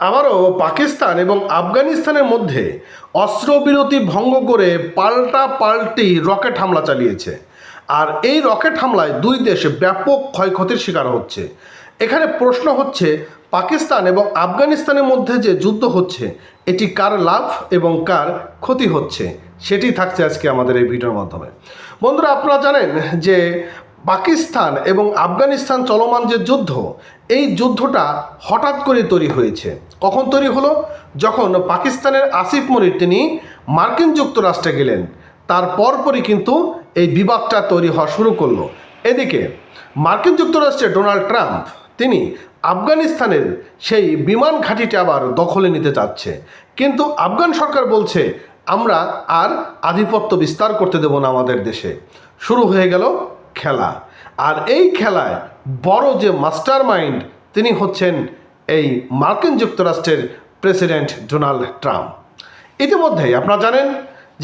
আবারও পাকিস্তান এবং আফগানিস্তানের মধ্যে অস্ত্রবিরতি ভঙ্গ করে পাল্টি রকেট হামলা চালিয়েছে। আর এই রকেট হামলায় দুই দেশ ব্যাপক ক্ষয়ক্ষতির শিকার হচ্ছে। এখানে প্রশ্ন হচ্ছে, পাকিস্তান এবং আফগানিস্তানের মধ্যে যে যুদ্ধ হচ্ছে এটি কার লাভ এবং কার ক্ষতি হচ্ছে, সেটি থাকছে আজকে আমাদের এই ভিডিওর মাধ্যমে। বন্ধুরা, আপনারা জানেন যে পাকিস্তান এবং আফগানিস্তান চলমান যে যুদ্ধ, এই যুদ্ধটা হঠাৎ করে তৈরি হয়েছে। কখন তৈরি হলো? যখন পাকিস্তানের আসিফ মনির তিনি মার্কিন যুক্তরাষ্ট্রে গেলেন, তার পরপরই কিন্তু এই বিবাদটা তৈরি হওয়া শুরু করলো। এদিকে মার্কিন যুক্তরাষ্ট্রে ডোনাল্ড ট্রাম্প তিনি আফগানিস্তানের সেই বিমান ঘাঁটিটা আবার দখলে নিতে চাচ্ছে, কিন্তু আফগান সরকার বলছে আমরা আর আধিপত্য বিস্তার করতে দেব না আমাদের দেশে। শুরু হয়ে গেল খেলা। আর এই খেলায় বড় যে মাস্টার মাইন্ড তিনি হচ্ছেন এই মার্কিন যুক্তরাষ্ট্রের প্রেসিডেন্ট ডোনাল্ড ট্রাম্প। ইতিমধ্যেই আপনারা জানেন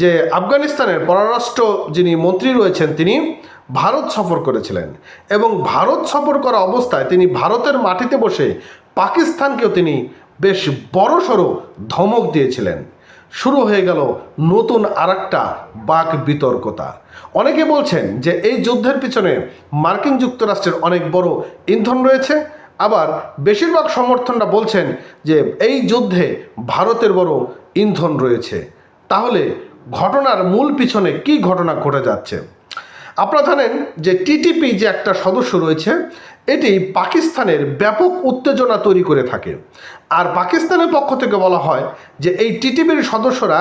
যে আফগানিস্তানের পররাষ্ট্র যিনি মন্ত্রী রয়েছেন তিনি ভারত সফর করেছিলেন, এবং ভারত সফর করা অবস্থায় তিনি ভারতের মাটিতে বসে পাকিস্তানকেও তিনি বেশ বড়সড় ধমক দিয়েছিলেন। শুরু হয়ে গেল নতুন আরেকটা বাক বিতর্কতা। অনেকে বলছেন যে এই যুদ্ধের পিছনে মার্কিন যুক্তরাষ্ট্রের অনেক বড় ইন্ধন রয়েছে, আবার বেশিরভাগ সমর্থনরা বলছেন যে এই যুদ্ধে ভারতের বড় ইন্ধন রয়েছে। তাহলে ঘটনার মূল পিছনে কি ঘটনা ঘটে যাচ্ছে? আপনারা জানেন যে টিটিপি যে একটা সদস্য রয়েছে, এটি পাকিস্তানের ব্যাপক উত্তেজনা তৈরি করে থাকে। আর পাকিস্তানের পক্ষ থেকে বলা হয় যে এই টিটিপির সদস্যরা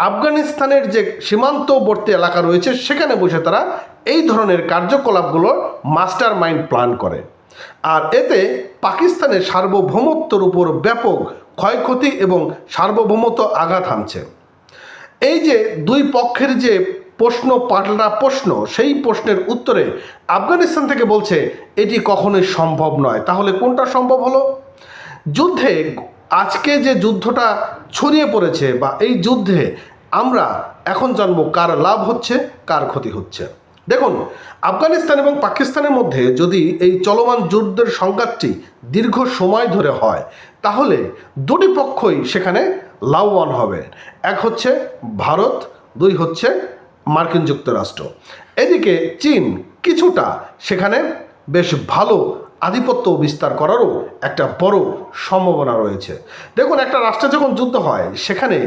আফগানিস্তানের যে সীমান্তবর্তী এলাকা রয়েছে সেখানে বসে তারা এই ধরনের কার্যকলাপগুলো মাস্টার মাইন্ড প্ল্যান করে। আর এতে পাকিস্তানের সার্বভৌমত্বের উপর ব্যাপক ক্ষয়ক্ষতি এবং সার্বভৌমত্ব আঘাত হানছে। এই যে দুই পক্ষের যে পাল্টা প্রশ্ন, সেই প্রশ্নের উত্তরে আফগানিস্তান থেকে বলছে এটি কখনোই সম্ভব নয়। তাহলে কোনটা সম্ভব হলো? যুদ্ধে আজকে যে যুদ্ধটা ছড়িয়ে পড়েছে, বা এই যুদ্ধে আমরা এখন জানবো কার লাভ হচ্ছে কার ক্ষতি হচ্ছে। দেখুন, আফগানিস্তান এবং পাকিস্তানের মধ্যে যদি এই চলমান যুদ্ধের সংঘাতটি দীর্ঘ সময় ধরে হয়, তাহলে দুটি পক্ষই সেখানে লাভবান হবে। এক হচ্ছে ভারত, দুই হচ্ছে মার্কিন যুক্তরাষ্ট্র। এদিকে চীন কিছুটা সেখানে বেশ ভালো আধিপত্য বিস্তার করারও একটা বড় সম্ভাবনা রয়েছে। দেখুন, একটা রাষ্ট্রে যখন যুদ্ধ হয় সেখানে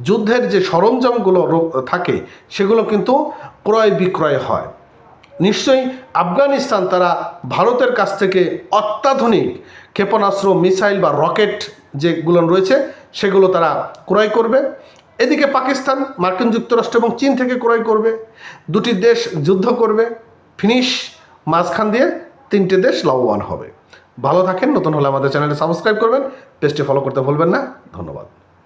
যুদ্ধের যে সরঞ্জামগুলো থাকে সেগুলো কিন্তু ক্রয় বিক্রয় হয়। নিশ্চয়ই আফগানিস্তান তারা ভারতের কাছ থেকে অত্যাধুনিক ক্ষেপণাস্ত্র, মিসাইল বা রকেট যেগুলো রয়েছে সেগুলো তারা ক্রয় করবে। এদিকে পাকিস্তান মার্কিন যুক্তরাষ্ট্র এবং চীন থেকে ক্রয় করবে। দুটি দেশ যুদ্ধ করবে, ফিনিশ, মাঝখান দিয়ে তিনটে দেশ লাভবান হবে। ভালো থাকেন। নতুন হলে আমাদের চ্যানেলটি সাবস্ক্রাইব করবেন, পেজটি ফলো করতে ভুলবেন না। ধন্যবাদ।